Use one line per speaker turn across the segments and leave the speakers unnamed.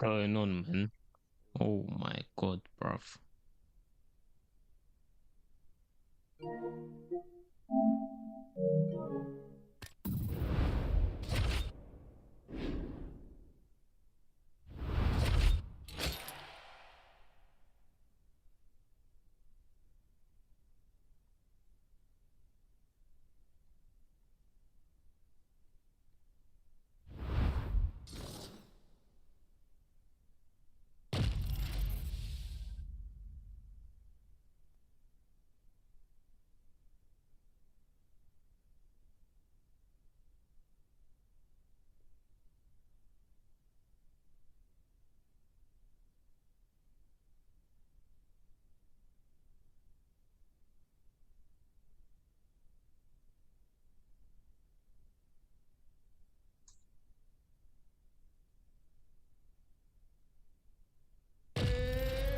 going on, man? Oh my god, bruv.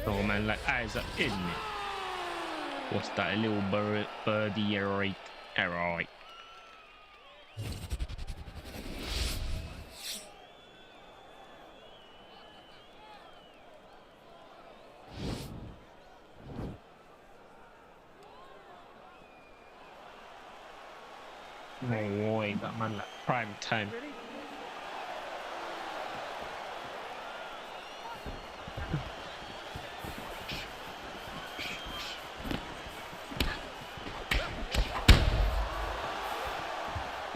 Oh man, like eyes are in it. What's that, a little birdie right? Alright. No way, that man like prime time.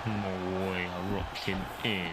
No way, I rocked him in.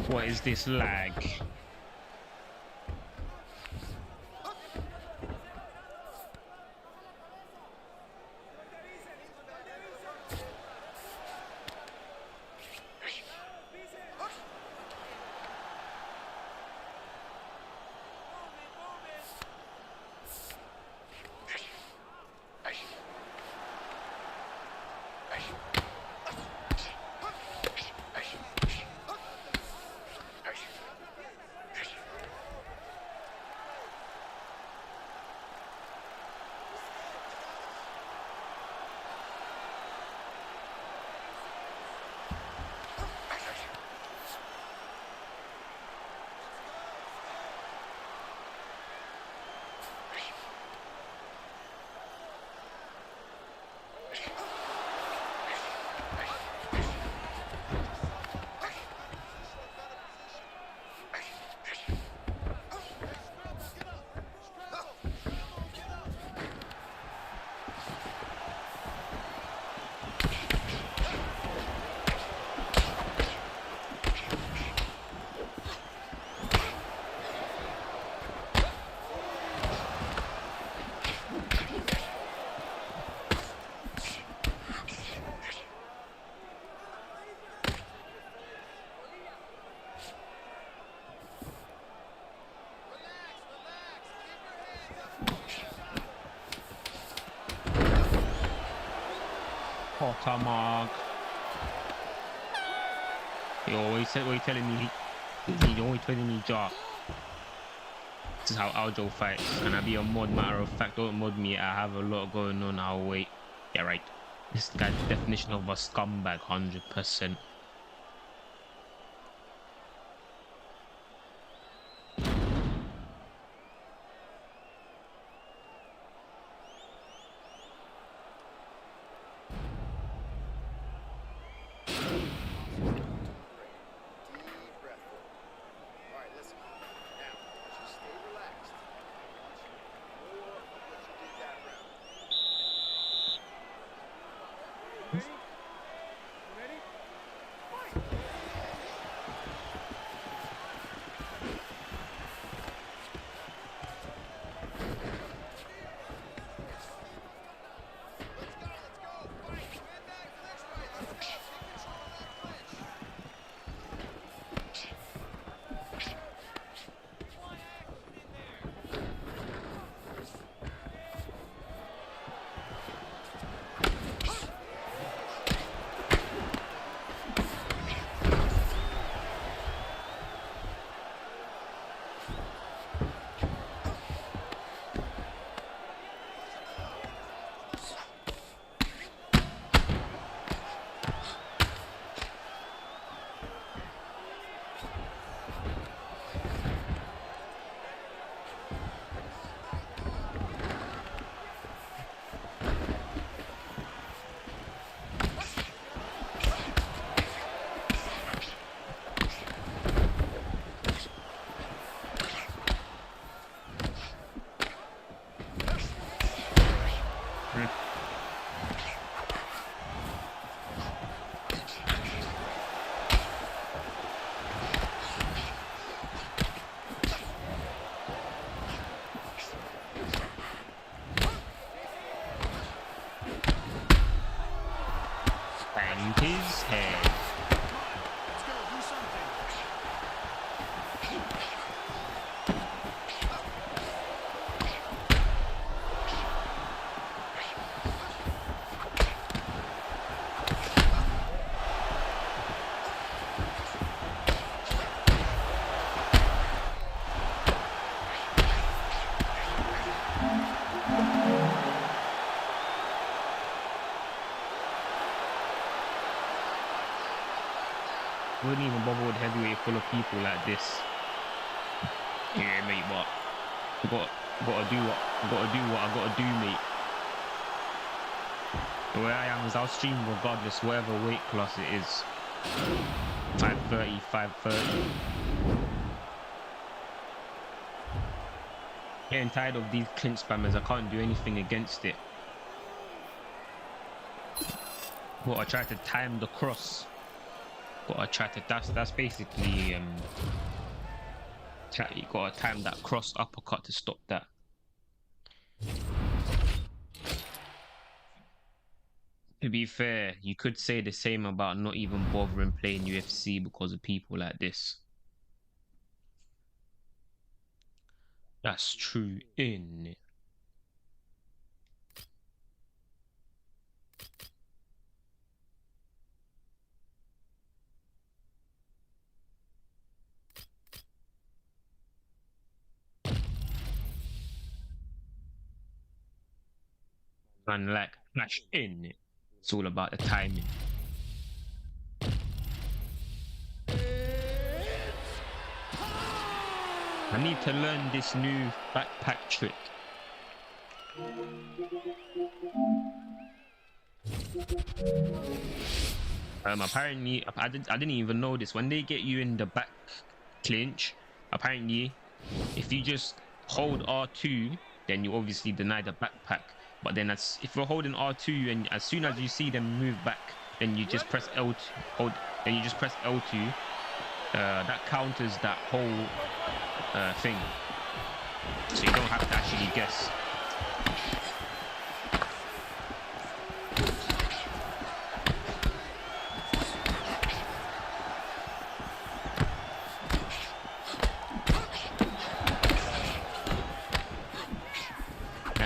What is this lag? Potter Mark. He always said, what are you telling me? He's always telling me, Jock. This is how Aljo fights. Can I be a mod? Matter of fact, don't mod me. I have a lot going on. I'll wait. Yeah, right. This guy's definition of a scumbag, 100%. Banged his head. Wouldn't even bother with heavyweight full of people like this. Yeah, mate, but gotta do what I gotta do, mate. The way I am is I'll stream regardless, whatever weight class it is. 530, 530. Getting tired of these clinch spammers. I can't do anything against it. But I try to time the cross. But I try to that's basically you gotta time that cross uppercut to stop that. To be fair, you could say the same about not even bothering playing UFC because of people like this. That's true, innit? Man, like flash in it. It's all about the timing. I need to learn this new backpack trick. Apparently, I didn't even know this. When they get you in the back clinch, apparently, if you just hold R2, then you obviously deny the backpack. But then if you're holding R2 and as soon as you see them move back, then you just press L2. Then you just press L2. That counters that whole thing. So you don't have to actually guess.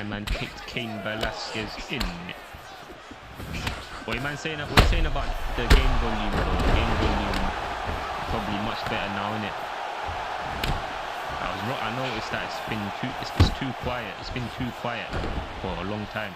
Man kicked King Velasquez in. What you man saying about the game volume though? Game volume probably much better now, innit? I was I noticed that it's too quiet. It's been too quiet for a long time.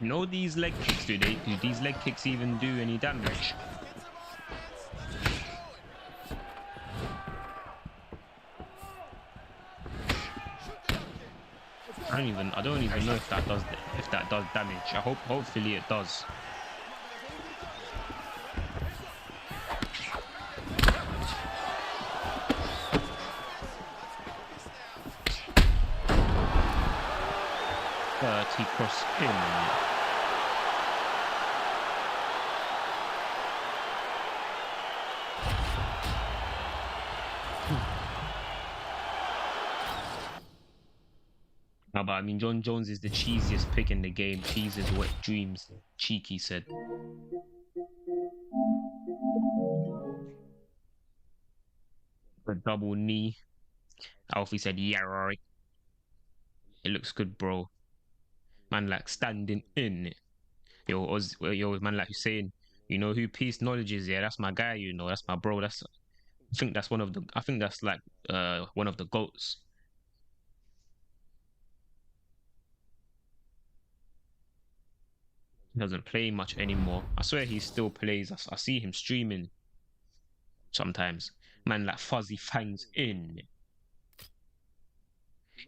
No, these leg kicks, do these leg kicks even do any damage? I don't even know if that does damage. Hopefully it does. Dirty cross in. No, but I mean, John Jones is the cheesiest pick in the game. Cheese is wet dreams, Cheeky said. The double knee. Alfie said, yeah, right. It looks good, bro. Man, like standing in. Yo, man, like Hussein. You know who Peace Knowledge is? Yeah, that's my guy. You know, that's my bro. I think that's like one of the GOATs. He doesn't play much anymore. I swear he still plays. I see him streaming sometimes. Man, like Fuzzy Fangs in.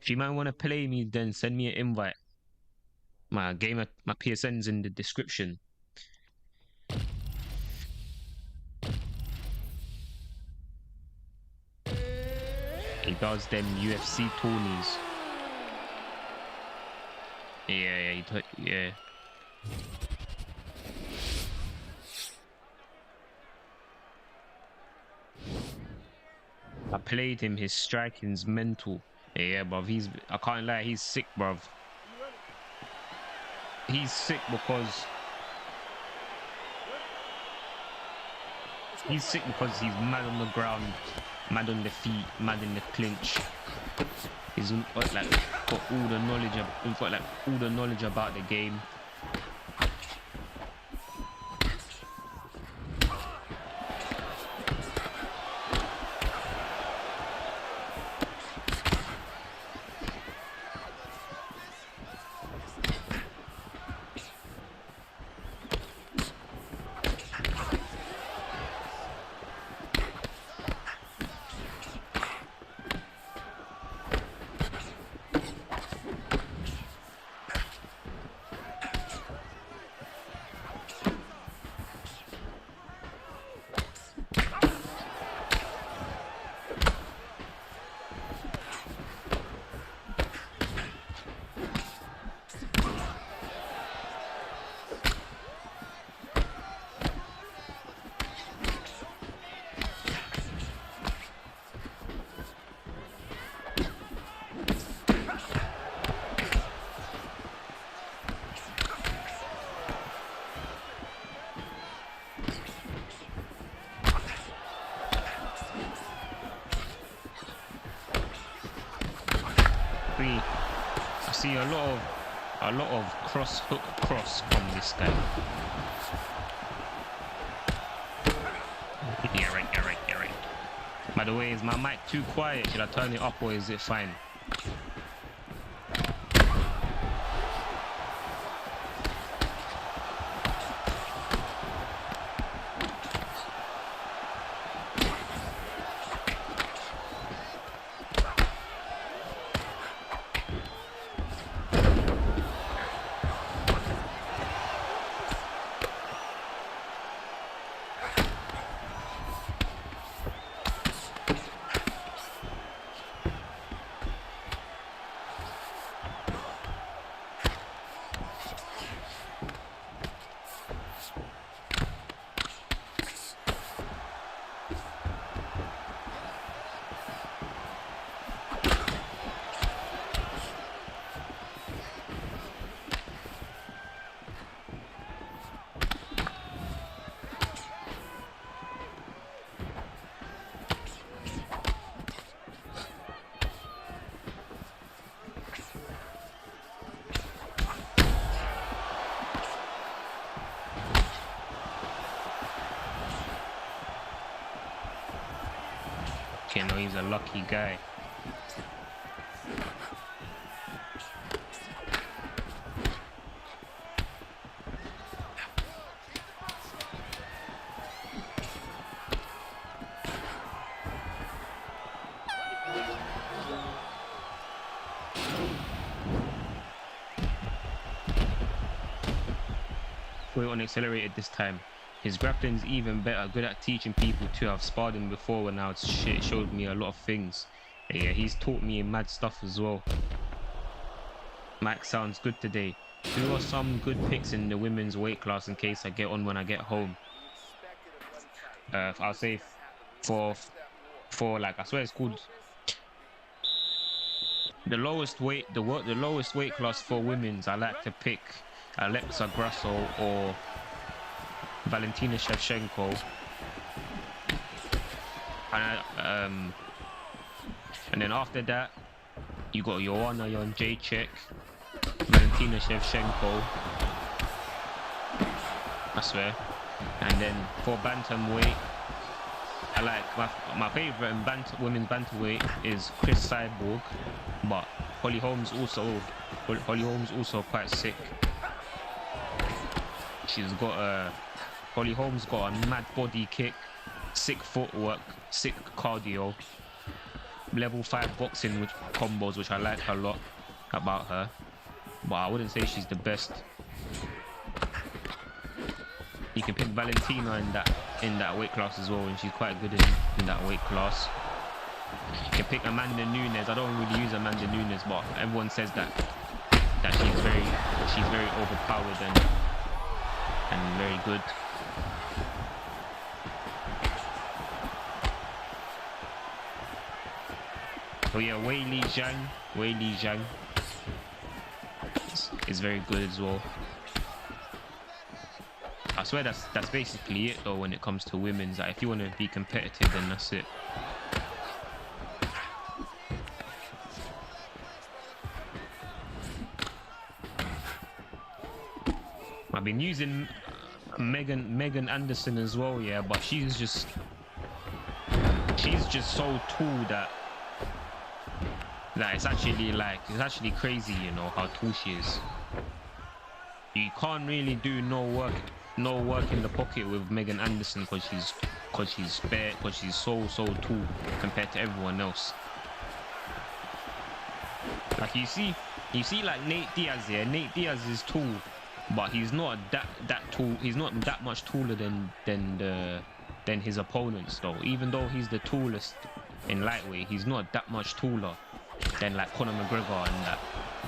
If you man want to play me, then send me an invite. My PSN's in the description. He does them UFC tourneys. Yeah. I played him. His striking's mental. Yeah, bruv. I can't lie. He's sick, bruv. He's sick because he's mad on the ground, mad on the feet, mad in the clinch. He's got all the knowledge about the game. I see a lot of hook cross from this guy. Yeah, right. By the way, is my mic too quiet? Should I turn it up or is it fine? You know, he's a lucky guy. Way on accelerated this time. His grappling's even better, good at teaching people too. I've sparred him before when I was shit, showed me a lot of things. Yeah, he's taught me mad stuff as well. Max sounds good today. Who are some good picks in the women's weight class in case I get on when I get home? I'll say for like, I swear it's called the lowest weight class for women's. I like to pick Alexa Grasso or Valentina Shevchenko, and then after that you got Joanna Jędrzejczyk, Valentina Shevchenko, I swear. And then for bantamweight, I like my favorite in women's bantamweight is Chris Cyborg, but Holly Holmes also quite sick. She's got Holly Holmes got a mad body kick, sick footwork, sick cardio, level 5 boxing combos, which I like a lot about her, but I wouldn't say she's the best. You can pick Valentina in that weight class as well, and she's quite good in that weight class. You can pick Amanda Nunes. I don't really use Amanda Nunes, but everyone says that she's very overpowered and very good. Oh yeah, Weili Zhang is very good as well. I swear that's basically it though when it comes to women's. Like, if you want to be competitive, then that's it. I've been using Megan Anderson as well, yeah, but she's just so tall that it's actually crazy, you know, how tall she is. You can't really do no work in the pocket with Megan Anderson because she's so tall compared to everyone else. Like you see like Nate Diaz here. Nate Diaz is tall, but he's not that tall. He's not that much taller than his opponents though. Even though he's the tallest in lightweight, he's not that much taller than like Conor McGregor and that.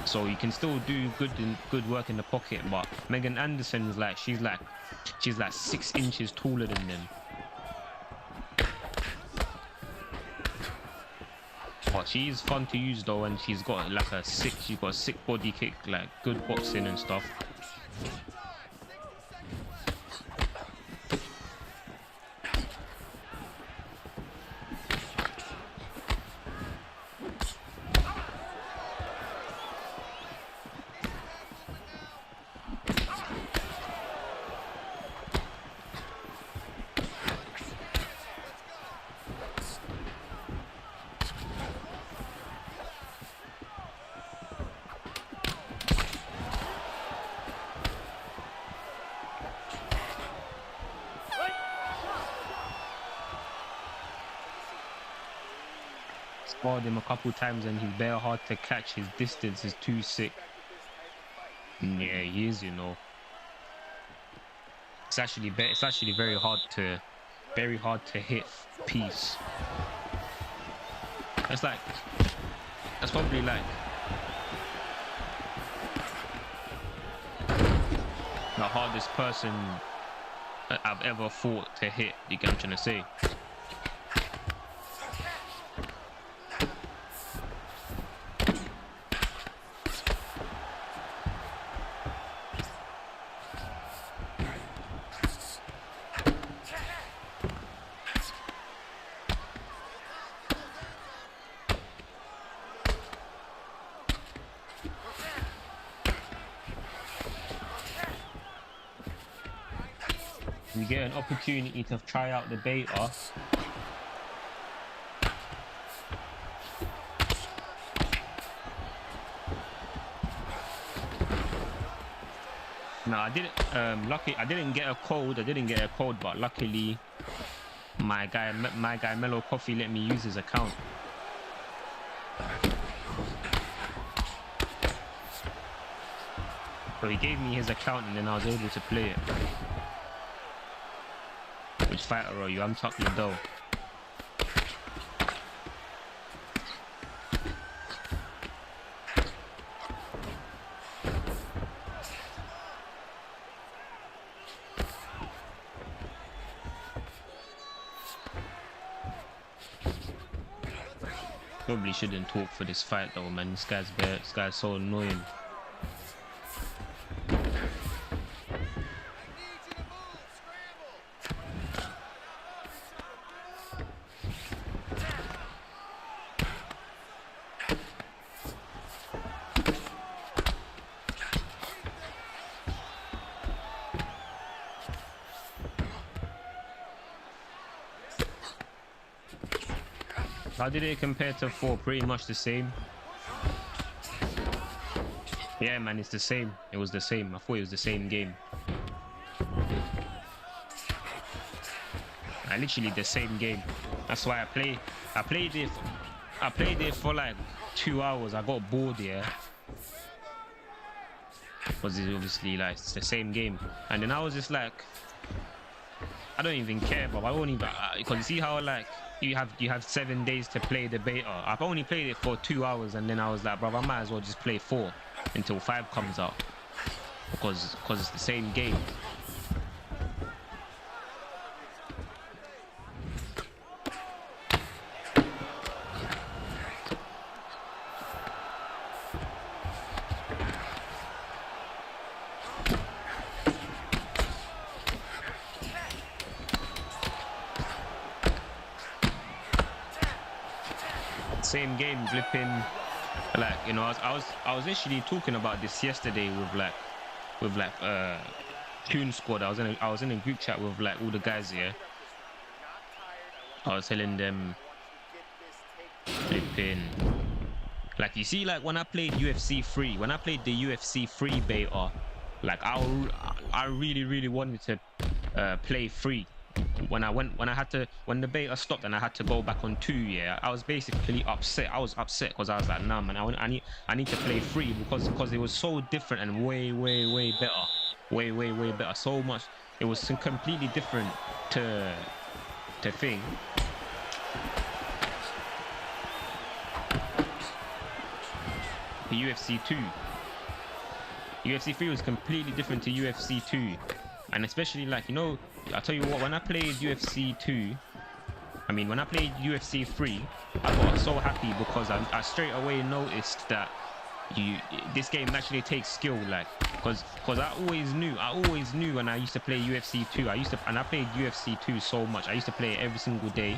So you can still do good work in the pocket, but Megan Anderson is like she's like 6 inches taller than them. But she's fun to use though, and she's got a sick body kick, like good boxing and stuff. Sparred him a couple times and he's bare hard to catch. His distance is too sick. Yeah, he is, you know. It's actually very hard to hit piece. That's probably like the hardest person I've ever fought to hit. You get what I'm trying to say? You get an opportunity to try out the beta. No, I didn't. Lucky, I didn't get a code. But luckily, my guy Mellow Coffee let me use his account. So he gave me his account, and then I was able to play it. Which fighter are you? I'm Tuck your dough. Probably shouldn't talk for this fight though, man. This guy's so annoying. How did it compare to 4? Pretty much the same. Yeah, man, it's the same. It was the same. I thought it was the same game. Literally the same game. That's why I played it for like 2 hours. I got bored here. Because it's obviously like it's the same game. And then I was just like, I don't even care, but I won't even, because you see how like you have 7 days to play the beta. I've only played it for 2 hours, and then I was like, bro, I might as well just play 4 until 5 comes out, because it's the same game. Same game, flipping, like, you know, I was actually talking about this yesterday with Toon Squad. I was in a group chat with like all the guys here. I was telling them, flipping, like, you see, like when I played UFC 3, when I played the UFC 3 beta, like I really wanted to play 3. When the beta stopped and I had to go back on 2, yeah, I was basically upset. I was upset because I was like, nah, man, I need to play 3 because it was so different and way better, way better. So much, it was completely different to thing. The UFC 2. UFC 3 was completely different to UFC 2, and especially, like, you know, I'll tell you what, when I played UFC 2, when I played UFC 3, I got so happy because I straight away noticed that this game actually takes skill, like, because I always knew when I used to play UFC 2, and I played UFC 2 so much, I used to play it every single day.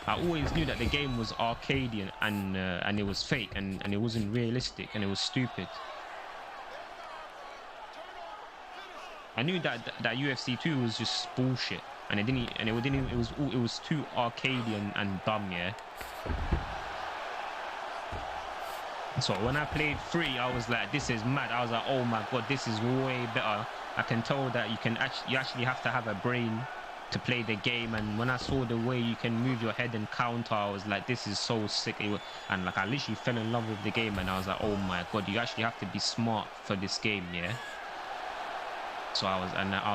I always knew that the game was arcadian and it was fake and it wasn't realistic and it was stupid. I knew that UFC 2 was just bullshit, and it was too arcadian and dumb, yeah. So when I played 3, I was like, this is mad. I was like, oh my god, this is way better. I can tell that you actually have to have a brain to play the game, and when I saw the way you can move your head and counter, I was like, this is so sick. And like I literally fell in love with the game, and I was like, oh my god, you actually have to be smart for this game, yeah. So I was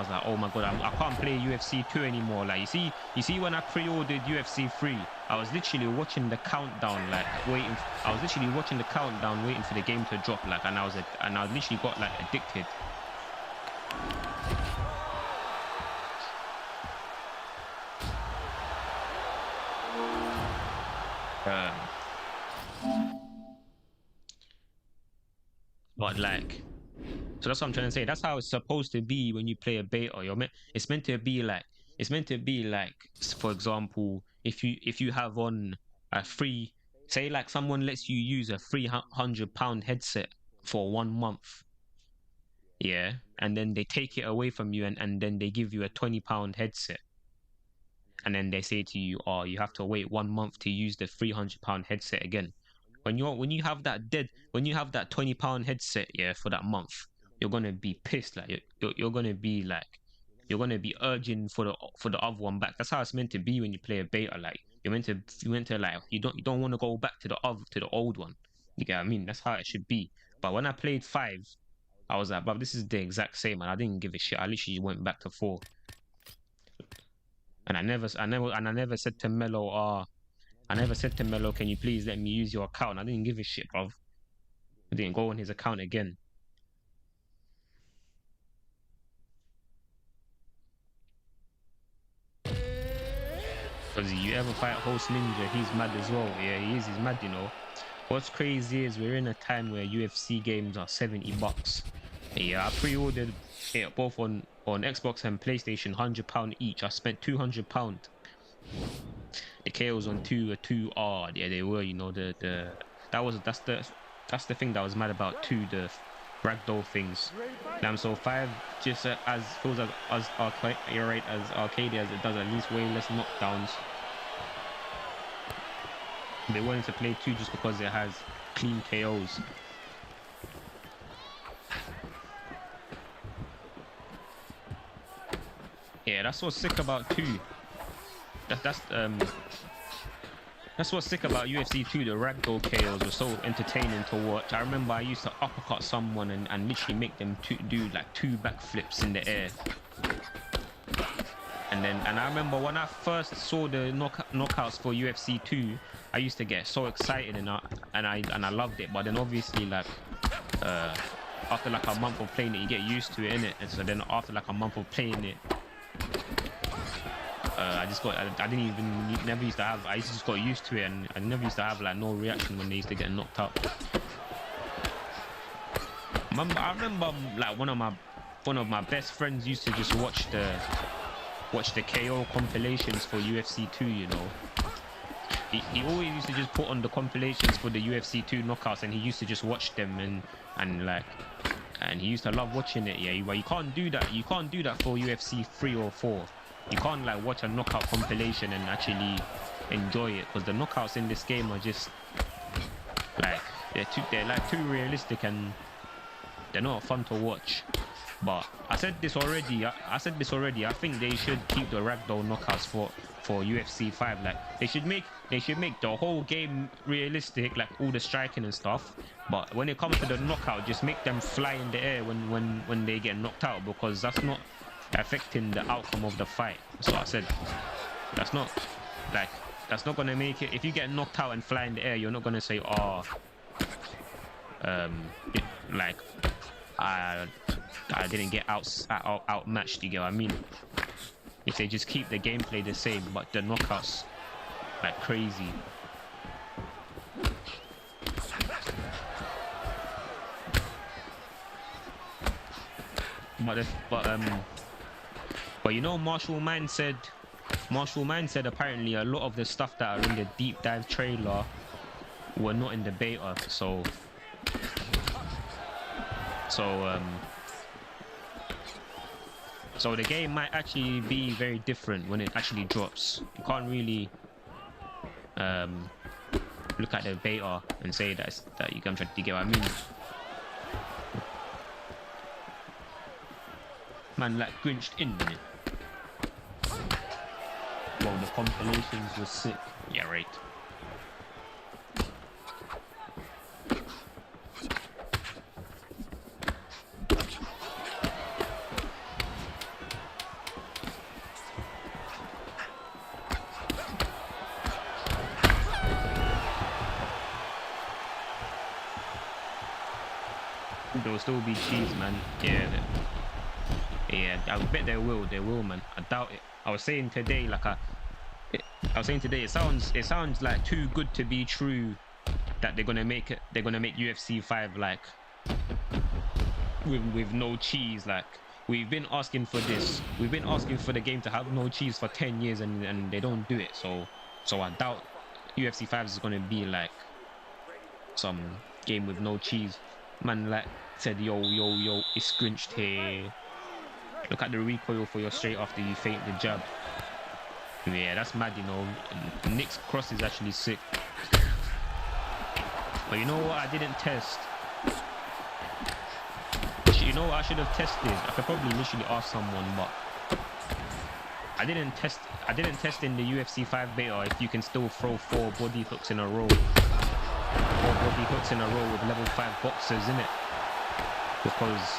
like, oh my god, I can't play UFC 2 anymore. Like you see when I pre-ordered UFC 3, I was literally watching the countdown, like waiting. I was literally watching the countdown, waiting for the game to drop, like, and I literally got like addicted. But like, so that's what I'm trying to say. That's how it's supposed to be when you play a beta. It's meant to be like, for example, if you have on a free, say like someone lets you use a £300 headset for 1 month, yeah, and then they take it away from you, and then they give you a £20 headset, and then they say to you, oh, you have to wait 1 month to use the £300 headset again. When you have that £20 headset, yeah, for that month, you're gonna be pissed. Like you're gonna be urging for the other one back. That's how it's meant to be when you play a beta. Like you're meant to like, you don't want to go back to the old one. You get what I mean? That's how it should be. But when I played 5, I was like, but this is the exact same, and I didn't give a shit. I literally went back to 4. And I never said to Mello, can you please let me use your account? I didn't give a shit, bruv. I didn't go on his account again. Because you ever fight Host Ninja, he's mad as well. Yeah, he's mad, you know. What's crazy is we're in a time where UFC games are $70. Yeah, I pre-ordered it both on Xbox and PlayStation, £100 each. I spent £200. The KOs on 2 are 2R. Yeah, they were, you know, that's the thing that was mad about 2, the ragdoll things. So 5 just as feels as arcade as it does, at least way less knockdowns. They wanted to play 2 just because it has clean KOs. Yeah, that's what's sick about 2. That's what's sick about UFC 2. The ragdoll KOs were so entertaining to watch. I remember I used to uppercut someone and literally make them do like 2 backflips in the air. And I remember when I first saw the knockouts for UFC 2, I used to get so excited and I loved it. But then obviously, like after like a month of playing it, you get used to it, innit? And so then after like a month of playing it, I just got used to it, and I never used to have like no reaction when they used to get knocked out. I remember like one of my best friends used to just watch the KO compilations for UFC 2, you know. He always used to just put on the compilations for the UFC 2 knockouts, and he used to just watch them and he used to love watching it. Yeah, but you can't do that. You can't do that for UFC 3 or 4. You can't like watch a knockout compilation and actually enjoy it, because the knockouts in this game are just like they're too realistic, and they're not fun to watch. But I said this already. I think they should keep the ragdoll knockouts for UFC 5. Like they should make the whole game realistic, like all the striking and stuff. But when it comes to the knockout, just make them fly in the air when they get knocked out, because that's not affecting the outcome of the fight. So I said that's not gonna make it. If you get knocked out and fly in the air, you're not gonna say, oh, like I didn't get outmatched. You get what I mean? If they just keep the gameplay the same, but the knockouts like crazy. But you know, Marshall Mann said apparently a lot of the stuff that are in the deep dive trailer were not in the beta. So the game might actually be very different when it actually drops. You can't really look at the beta and say that you can try to get what I mean. Man, like grinched in, innit?
compilations were sick.
Yeah, right. There'll still be cheese, man. Yeah, yeah. I bet there will. There will, man. I doubt it. I was saying today, like it sounds like too good to be true that they're gonna make it. They're gonna make UFC 5 like with no cheese. Like we've been asking for this. We've been asking for the game to have no cheese for 10 years, and they don't do it. So I doubt UFC 5 is gonna be like some game with no cheese. Man, like said, yo, it's scrinched here. Look at the recoil for your straight after you feint the jab. Yeah, that's mad, you know. Nick's cross is actually sick. But you know what I didn't test? You know what I should have tested? I could probably literally ask someone, but I didn't test in the UFC 5 beta if you can still throw 4 body hooks in a row. 4 body hooks in a row with level 5 boxers, innit? Because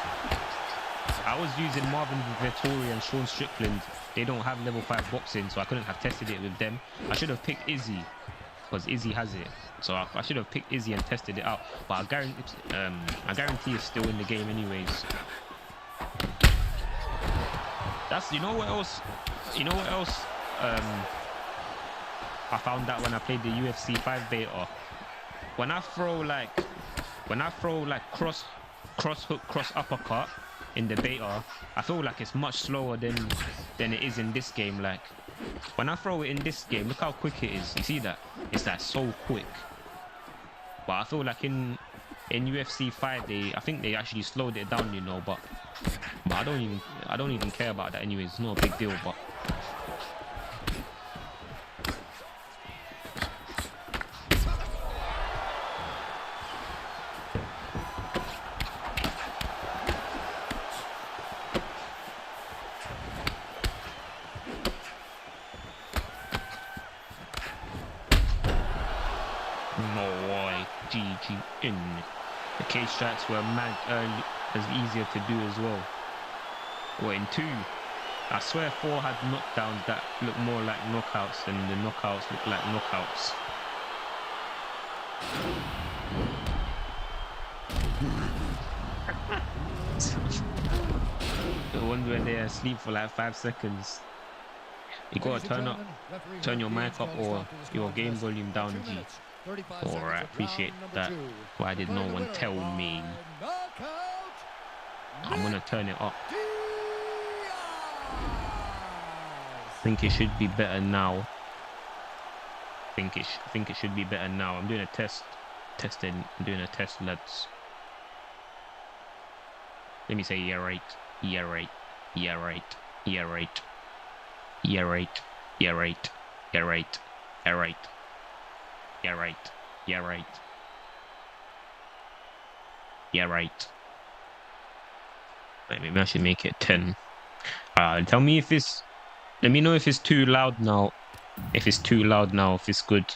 I was using Marvin Vettori and Sean Strickland. They don't have level 5 boxing, so I couldn't have tested it with them. I should have picked Izzy, because Izzy has it. So I should have picked Izzy and tested it out. But I guarantee it's still in the game anyways. That's, you know what else? I found out when I played the UFC 5 beta. When I throw like cross hook, cross uppercut in the beta, I feel like it's much slower than it is in this game. Like when I throw it in this game, look how quick it is. You see that? It's like so quick. But I feel like in UFC 5 I think they actually slowed it down, you know, but I don't even care about that anyways. It's not a big deal, but in the cage strikes were mad early, as easier to do as well. Or in 2, I swear 4 had knockdowns that look more like knockouts than the knockouts look like knockouts. The ones where they're asleep for like 5 seconds. You gotta turn your mic up or your game volume down, G. Alright, appreciate that. Why did no one tell me? I'm gonna turn it up. Think it should be better now. Think it should be better now. I'm doing a test. I'm doing a test, lads. Let me say yeah right. Yeah right. Yeah right. Yeah right. Yeah right. Yeah right. Yeah right. Yeah right. Yeah right. Yeah right. Yeah right. Wait, maybe I should make it 10. Tell me if it's. Let me know if it's too loud now. If it's too loud now, if it's good.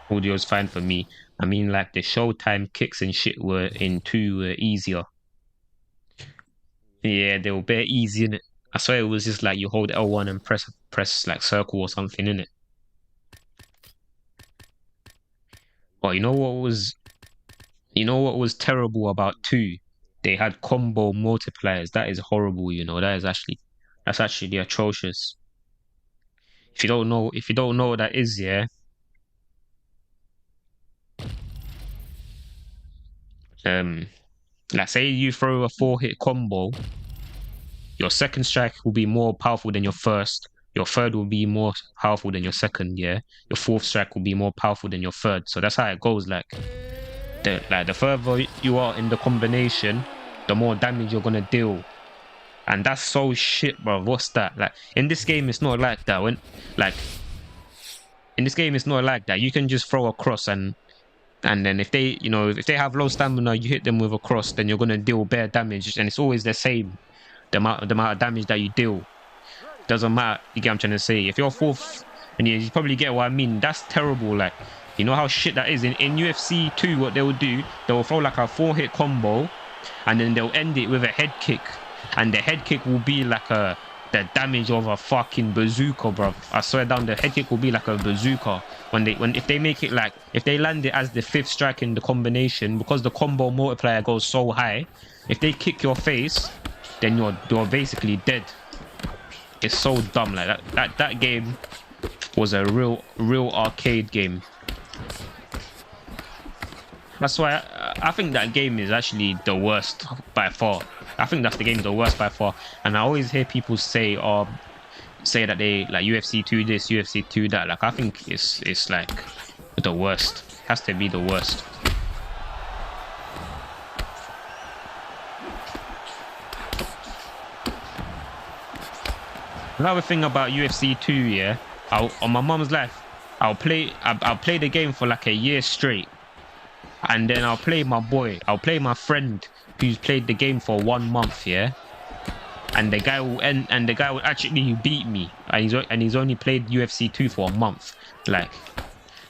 Audio's fine for me. I mean, like the Showtime kicks and shit were in 2 easier. Yeah, they were bare easy, innit? I swear it was just like you hold L1 and press like circle or something, innit? But you know what was terrible about 2? They had combo multipliers. That is horrible, you know. That's actually atrocious. If you don't know what that is, yeah. Like say you throw a 4-hit combo, your second strike will be more powerful than your first. Your third will be more powerful than your second, yeah. Your 4th strike will be more powerful than your third. So that's how it goes. Like the further you are in the combination, the more damage you're gonna deal. And that's so shit, bro. What's that? Like in this game, it's not like that. In this game, it's not like that. You can just throw a cross and then if they have low stamina, you hit them with a cross, then you're gonna deal bare damage, and it's always the same. The amount of damage that you deal. doesn't matter. You get what I'm trying to say? If you're fourth, and you probably get what I mean. That's terrible. Like, you know how shit that is. In UFC 2, what they will do, they will throw like a 4-hit combo, and then they'll end it with a head kick, and the head kick will be like the damage of a fucking bazooka, bro. I swear down, the head kick will be like a bazooka. If they make it like, if they land it as the 5th strike in the combination, because the combo multiplier goes so high, if they kick your face, then you're basically dead. It's so dumb. Like that game was a real arcade game. That's why I think that game is actually the worst by far. I think that's the game the worst by far. And I always hear people say that they like UFC 2 this, UFC 2 that. Like, I think it's like the worst. It has to be the worst. Another thing about UFC 2, yeah, on my mum's life, I'll play the game for like a year straight, and then I'll play my friend who's played the game for 1 month, yeah, and the guy will actually beat me, and he's only played UFC 2 for a month, like,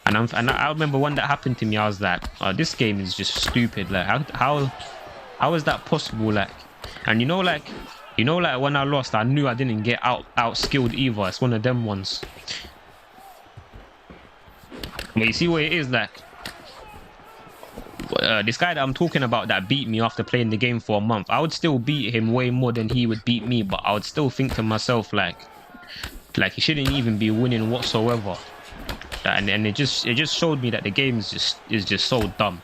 and I remember when that happened to me, I was like, oh, this game is just stupid. Like, how is that possible? Like, and you know, like when I lost, I knew I didn't get out skilled either. It's one of them ones. But you see what it is, like, this guy that I'm talking about that beat me after playing the game for a month, I would still beat him way more than he would beat me, but I would still think to myself, like he shouldn't even be winning whatsoever. And it just showed me that the game is just so dumb.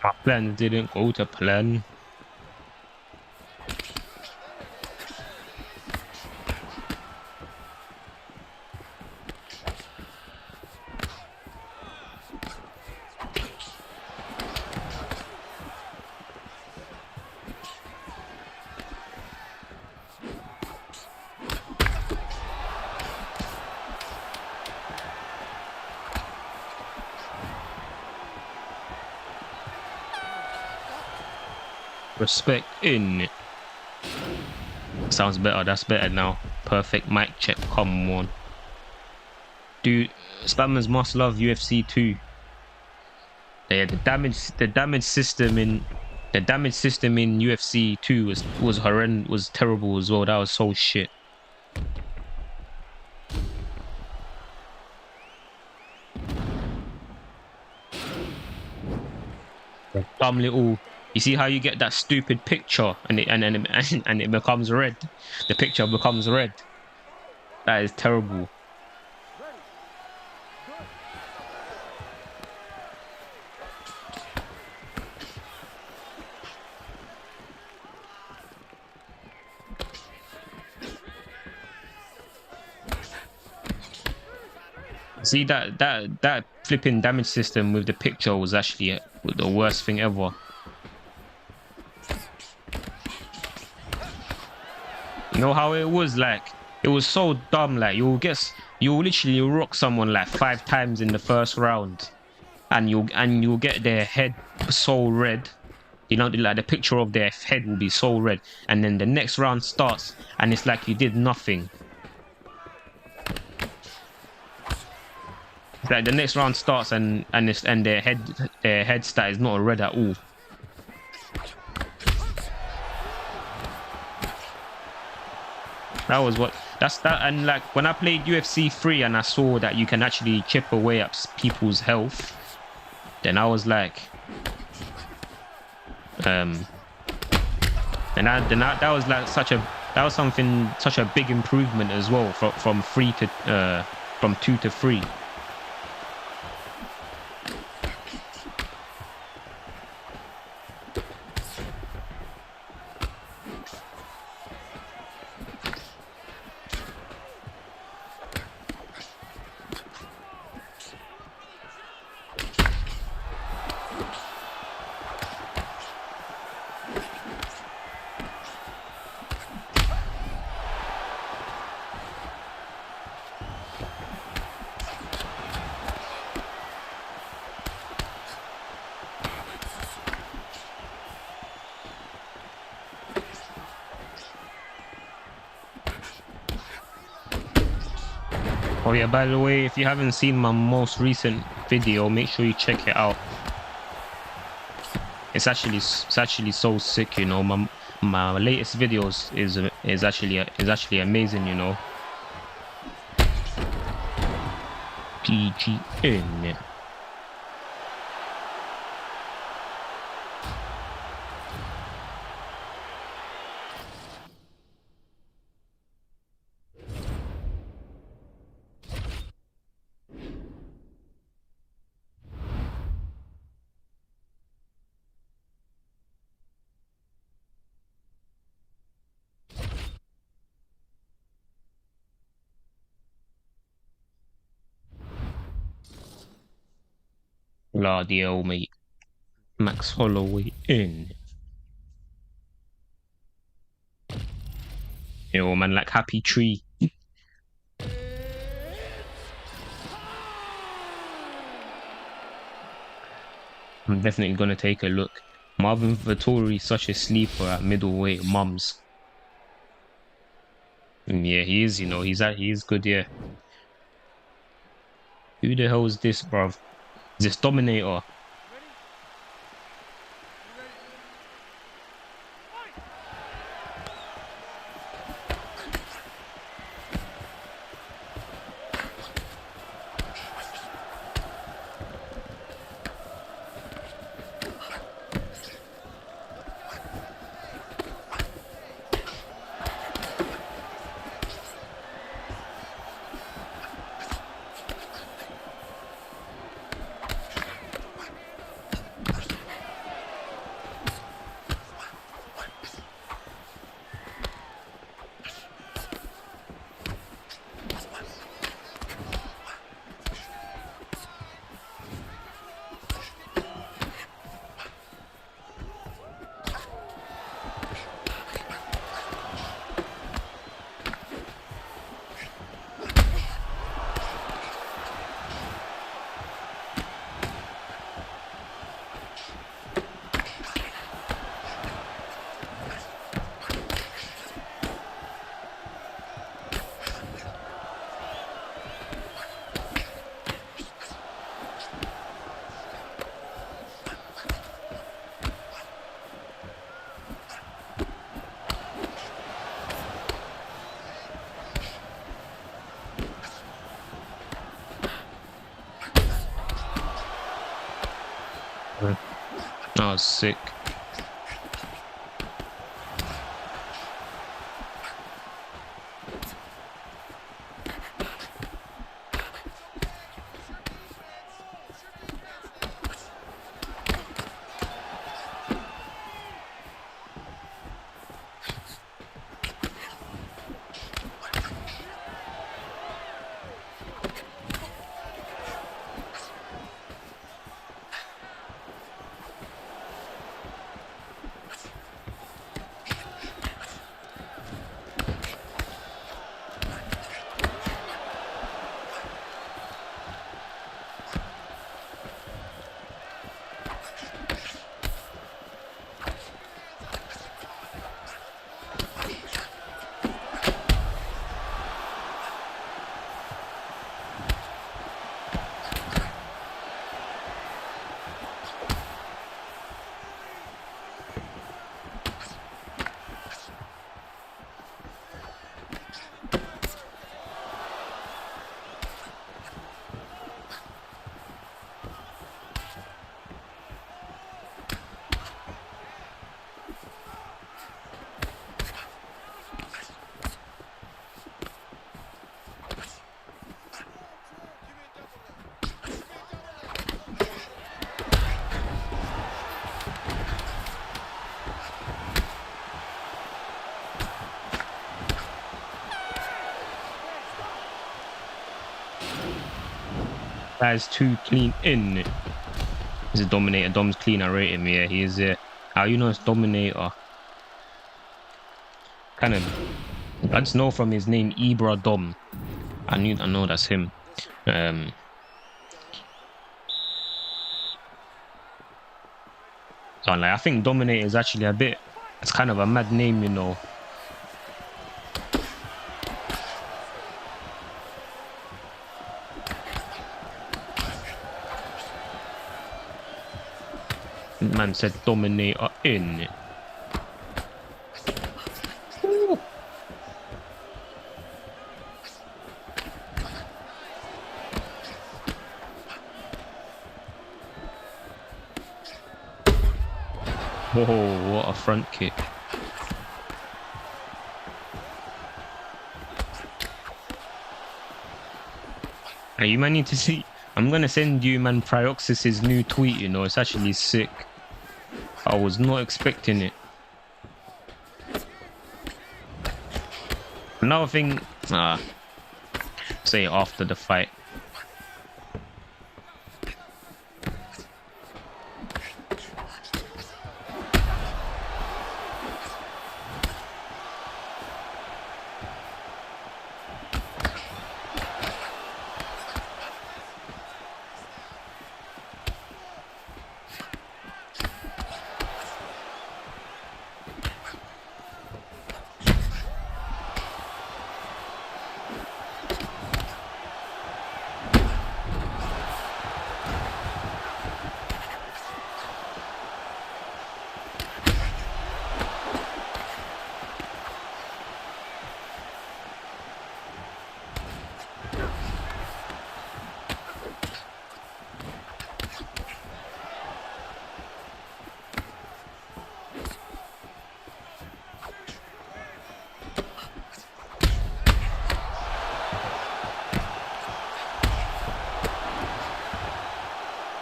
My plans didn't go to plan. Respect in. Sounds better. That's better now. Perfect mic check. Come on, dude. Spammers must love UFC 2. Yeah, the damage system in UFC 2 was horrendous. Was terrible as well. That was so shit. Dumb little. You see how you get that stupid picture and it becomes red. The picture becomes red. That is terrible. See that flipping damage system with the picture was actually the worst thing ever. You know how it was, like, it was so dumb. Like, you'll literally rock someone like 5 times in the first round, and you'll get their head so red. You know, like the picture of their head will be so red, and then the next round starts, and it's like you did nothing. It's like the next round starts, and their head stat is not red at all. That was and like when I played UFC 3 and I saw that you can actually chip away at people's health, then I was like, And that was like such a big improvement as well from 2 to 3. Oh yeah, by the way, if you haven't seen my most recent video, make sure you check it out. It's actually so sick, you know. My latest videos is actually amazing, you know. PGN. Bloody hell, mate. Max Holloway in. Yo, man, like Happy Tree. I'm definitely gonna take a look. Marvin Vettori, such a sleeper at middleweight. Mums. Yeah, he is. You know, he is good. Yeah. Who the hell is this, bruv? Is this Dominator? Oh, sick. Guy's too clean in. He's a Dominator. Dom's clean. I rate him. Yeah, he is. How you know it's Dominator? Kind of. I just know from his name, Ibra Dom. I know that's him. So like, I think Dominator is actually a bit. It's kind of a mad name, you know. Man said Dominator in. Ooh. Oh, what a front kick. Hey, you might need to see. I'm gonna send you, man, Pryoxis' new tweet, you know. It's actually sick. I was not expecting it. Another thing, say after the fight.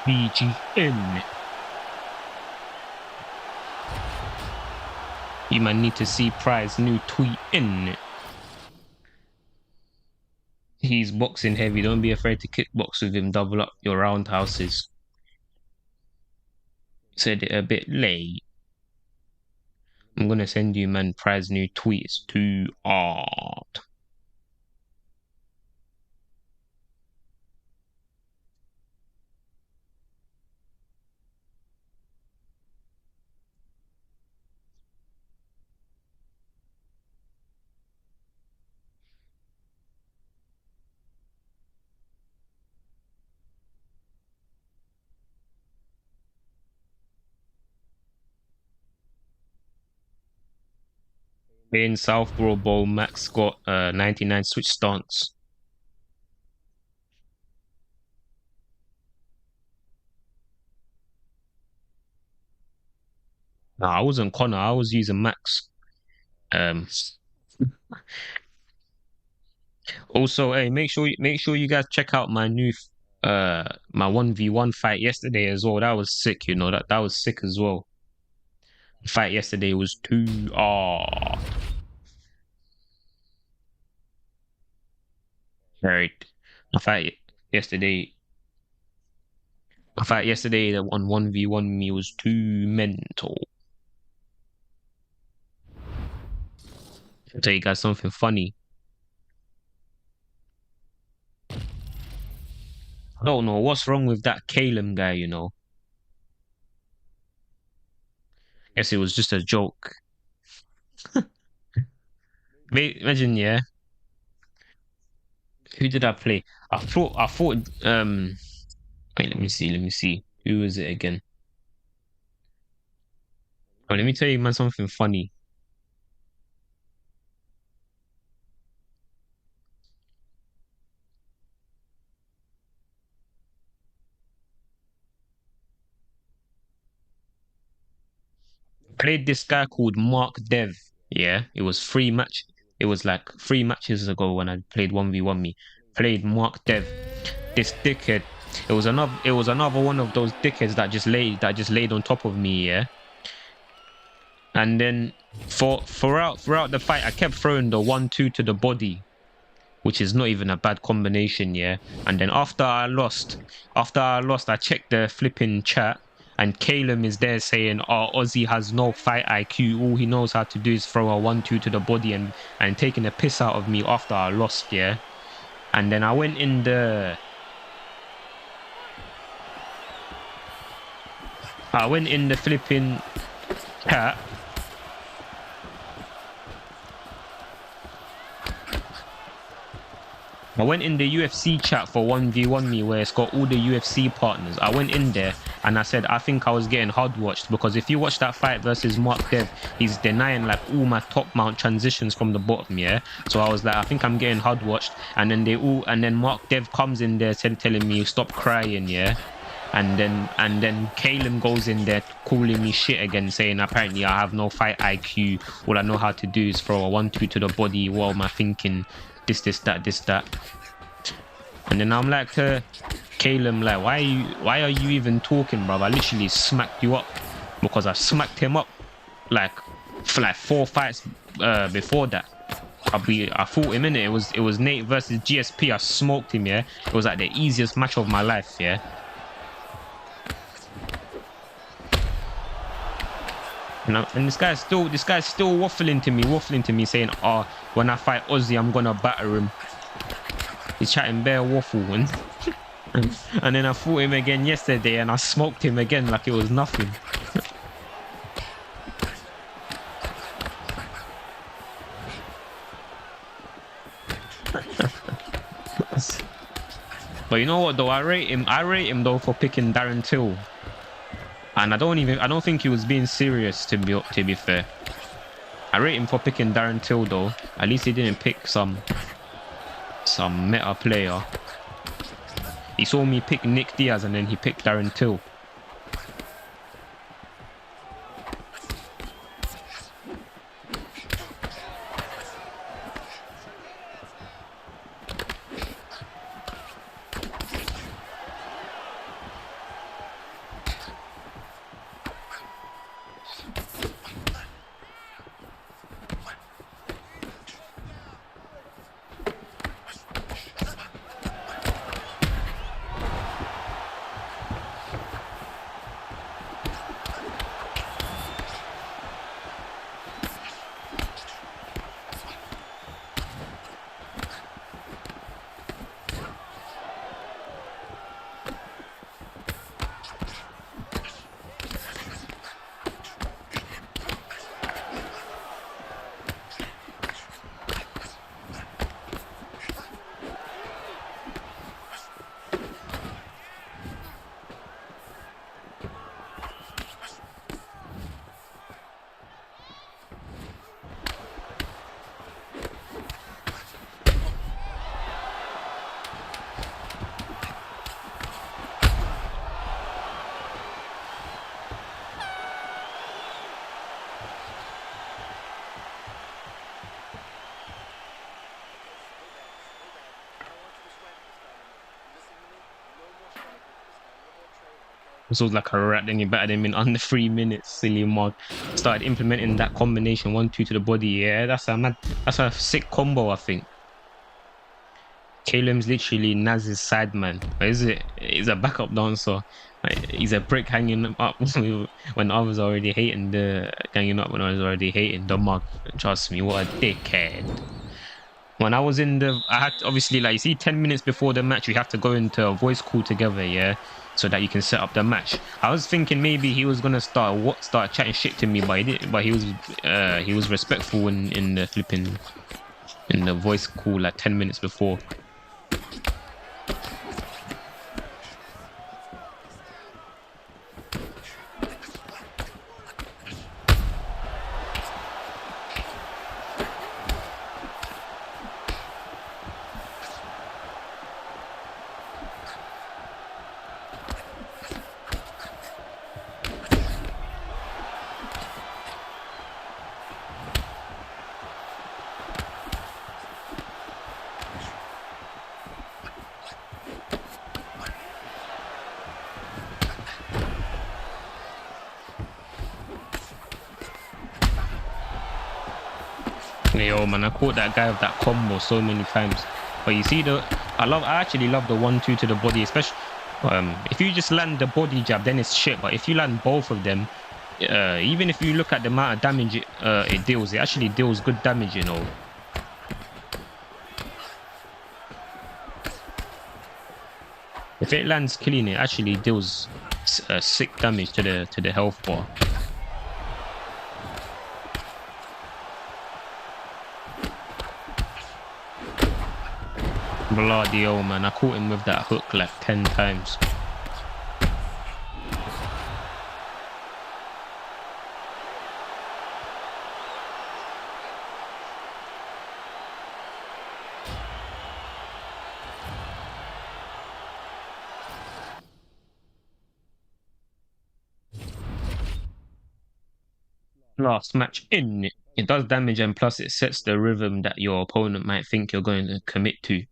BGN. You might need to see Pride's new tweet in. He's boxing heavy. Don't be afraid to kickbox with him. Double up your roundhouses. Said it a bit late. I'm gonna send you, man, Pride's new tweet. It's too hard. In Southborough Bowl, Max got 99 switch stance. No, I wasn't Connor. I was using Max. Also, hey, make sure you guys check out my new my 1v1 fight yesterday as well. That was sick, you know. That was sick as well. The fight yesterday was too right. The fight yesterday that on 1v1 me was too mental. I'll tell you guys something funny. I don't know what's wrong with that Caleb guy, you know. Guess it was just a joke. Imagine, yeah. Who did I play? I thought wait, let me see. Who was it again? Oh, let me tell you, man, something funny. Played this guy called Mark Dev. Yeah, it was It was like 3 matches ago when I played 1v1 me. Played Mark Dev. This dickhead. It was another one of those dickheads that just laid on top of me, yeah. And then throughout the fight, I kept throwing the 1-2 to the body. which is not even a bad combination, yeah. And then after I lost, I checked the flipping chat, and Caleb is there saying, "Oh, Ozzy has no fight IQ. All he knows how to do is throw a 1-2 to the body," and taking a piss out of me after I lost, yeah. And then I went in the flipping chat. I went in the UFC chat for 1v1 me, where it's got all the UFC partners. I went in there and I said, I think I was getting hard watched, because if you watch that fight versus Mark Dev, he's denying like all my top mount transitions from the bottom, yeah. So I was like, I think I'm getting hard watched. And then Mark Dev comes in there telling me, stop crying, yeah. And then Caleb goes in there calling me shit again, saying apparently I have no fight IQ. All I know how to do is throw a 1-2 to the body. What am I thinking? This, that. And then I'm like to Caleb, like, why are you even talking, bro? I literally smacked you up, because I smacked him up like for like 4 fights before that. I fought him in it. It was Nate versus GSP. I smoked him, yeah. It was like the easiest match of my life, yeah. And this guy's still waffling to me, saying, "Oh, when I fight Ozzy, I'm gonna batter him." He's chatting bare waffle, and then I fought him again yesterday, and I smoked him again like it was nothing. But you know what though? I rate him though for picking Darren Till. And I don't think he was being serious, to be fair. I rate him for picking Darren Till though. At least he didn't pick some meta player. He saw me pick Nick Diaz and then he picked Darren Till. This was like a rat, then you battered him in under 3 minutes, silly mod. Started implementing that combination 1-2 to the body. Yeah, that's a sick combo, I think. Caleb's literally Naz's side man. But is it? He's a backup dancer. Like, he's a prick hanging up when I was already hating the mug. Trust me, what a dickhead. When I was in I had to, obviously, like, you see, 10 minutes before the match, we have to go into a voice call together, yeah, so that you can set up the match. I was thinking maybe he was gonna start chatting shit to me, but he didn't. But he was respectful in the voice call like 10 minutes before. Yo, man, I caught that guy with that combo so many times. But you see I actually love the 1-2 to the body, especially if you just land the body jab, then it's shit. But if you land both of them, even if you look at the amount of damage it deals, it actually deals good damage, you know. If it lands clean, it actually deals sick damage to the health bar. Bloody hell, man. I caught him with that hook like 10 times. Last match in. It does damage, and plus it sets the rhythm that your opponent might think you're going to commit to.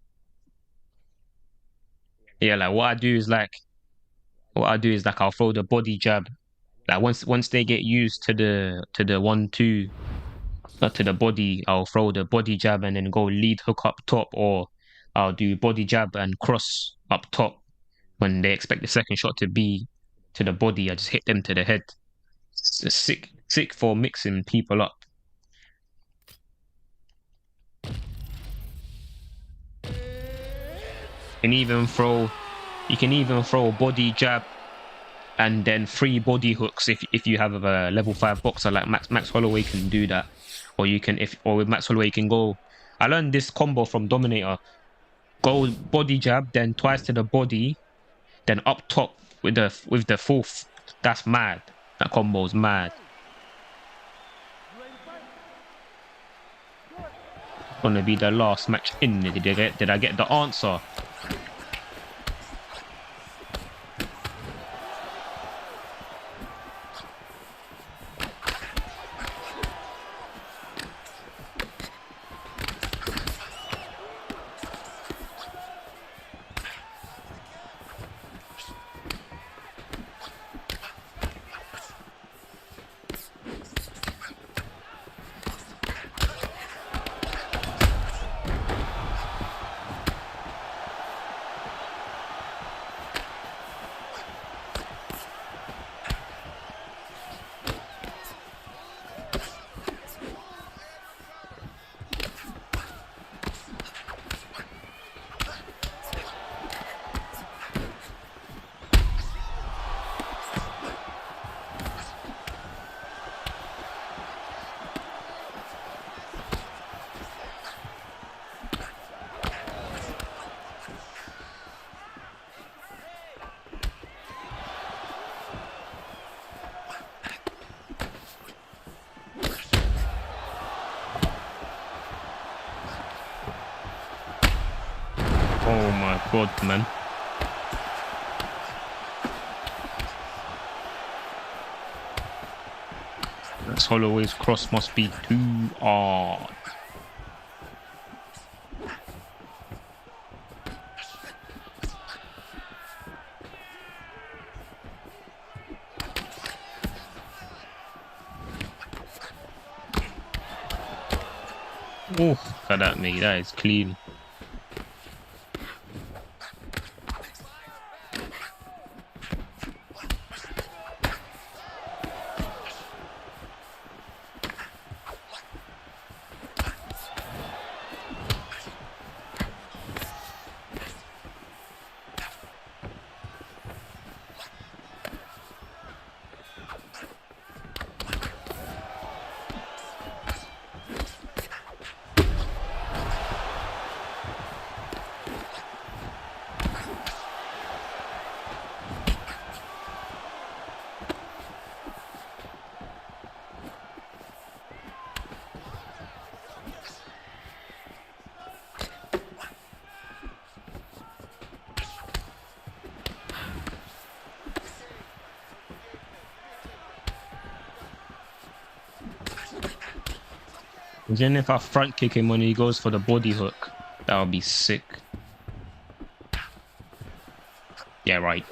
Yeah, like what I do is I'll throw the body jab. Like once they get used to the 1-2 to the body, I'll throw the body jab and then go lead hook up top, or I'll do body jab and cross up top. When they expect the second shot to be to the body, I just hit them to the head. It's sick for mixing people up. You can even throw body jab and then 3 body hooks if you have a level 5 boxer like Max Holloway can do that. Or with Max Holloway you can go. I learned this combo from Dominator. Go body jab, then twice to the body, then up top with the fourth. That's mad. That combo's mad. Gonna be the last match in. Did I get the answer? Oh my god, man. That's Holloway's cross must be too hard. Oh, look at that, mate. That is clean. Imagine if I front kick him when he goes for the body hook. That would be sick. Yeah, right.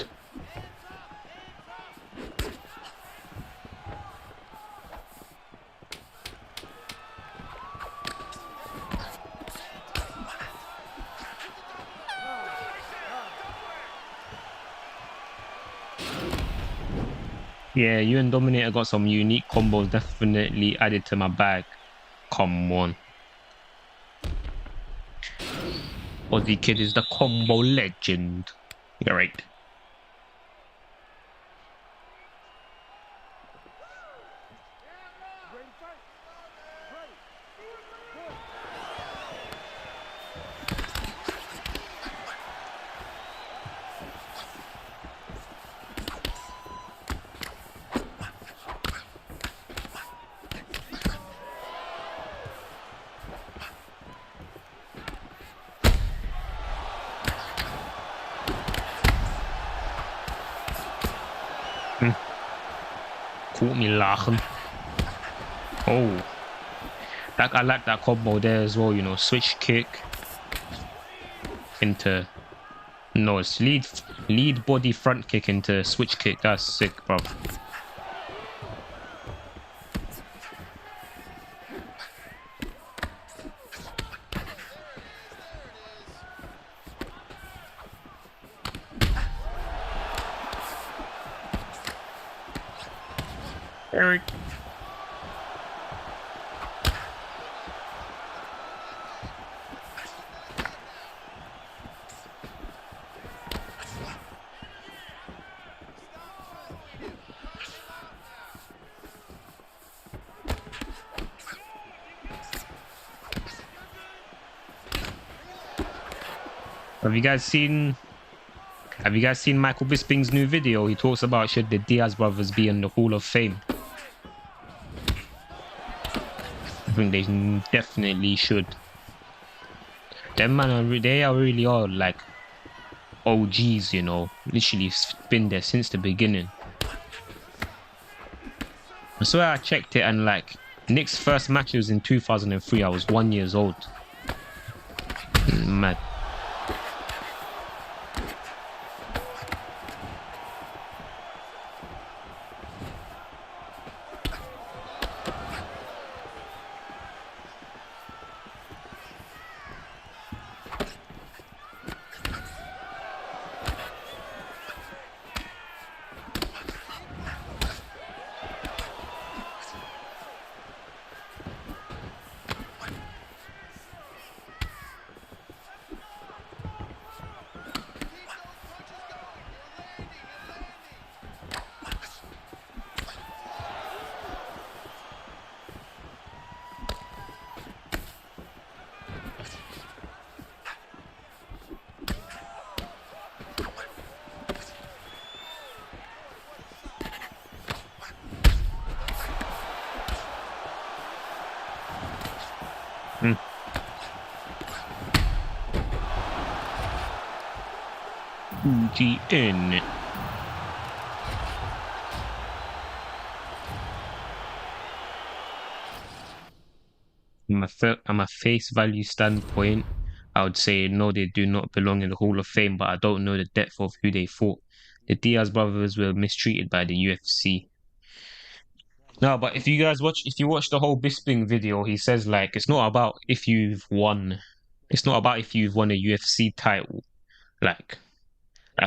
Yeah, you and Dominator got some unique combos definitely added to my bag. Come on. Ozzy Kid is the combo legend. You're right. Caught me laughing. Oh. I like that combo there as well, you know, switch kick into no, it's lead body front kick into switch kick. That's sick, bro. Eric. Have you guys seen Michael Bisping's new video? He talks about should the Diaz brothers be in the Hall of Fame. I think they definitely should. Them man, they are really all like OGs, you know. Literally been there since the beginning. I swear I checked it and like Nick's first match was in 2003. I was 1 year old. Mad. GN. I'm a face value standpoint, I would say no, they do not belong in the Hall of Fame, but I don't know the depth of who they fought. The Diaz brothers were mistreated by the UFC. No, but if you watch the whole Bisping video, he says like it's not about if you've won, it's not about if you've won a UFC title. Like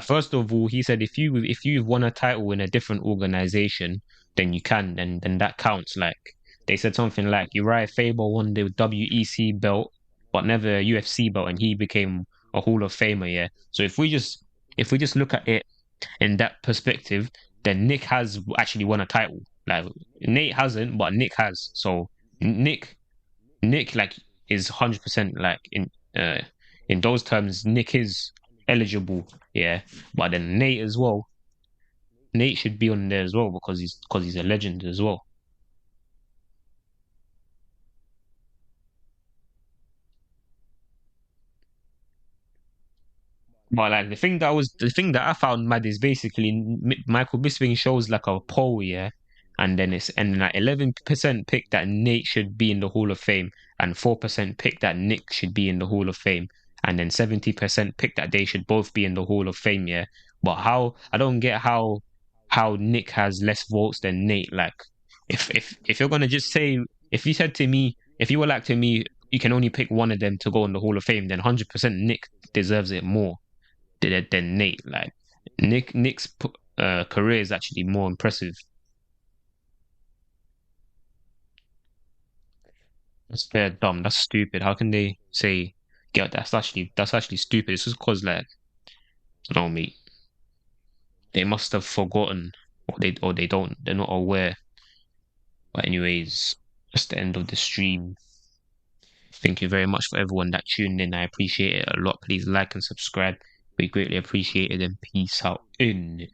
first of all, he said if you've won a title in a different organization, then you can, then that counts. Like they said something like Uriah Faber won the WEC belt, but never a UFC belt, and he became a Hall of Famer. Yeah. So if we just look at it in that perspective, then Nick has actually won a title. Like Nate hasn't, but Nick has. So Nick like is 100% like in those terms, Nick is eligible, yeah. But then Nate as well. Nate should be on there as well because he's a legend as well. But like the thing that I found mad is basically Michael Bisping shows like a poll, yeah, and like 11% pick that Nate should be in the Hall of Fame, and 4% pick that Nick should be in the Hall of Fame, and then 70% pick that they should both be in the Hall of Fame, yeah. But how I don't get how Nick has less votes than Nate. Like if you're gonna just say if you said to me if you were like to me you can only pick one of them to go in the Hall of Fame, then 100% Nick deserves it more than Nate. Like Nick's career is actually more impressive. That's fair dumb. That's stupid. How can they say, yeah, that's actually stupid. It's just cause like, no, mate, they must have forgotten, or they don't. They're not aware. But anyways, that's the end of the stream. Thank you very much for everyone that tuned in. I appreciate it a lot. Please like and subscribe. We greatly appreciate it. And peace out. In.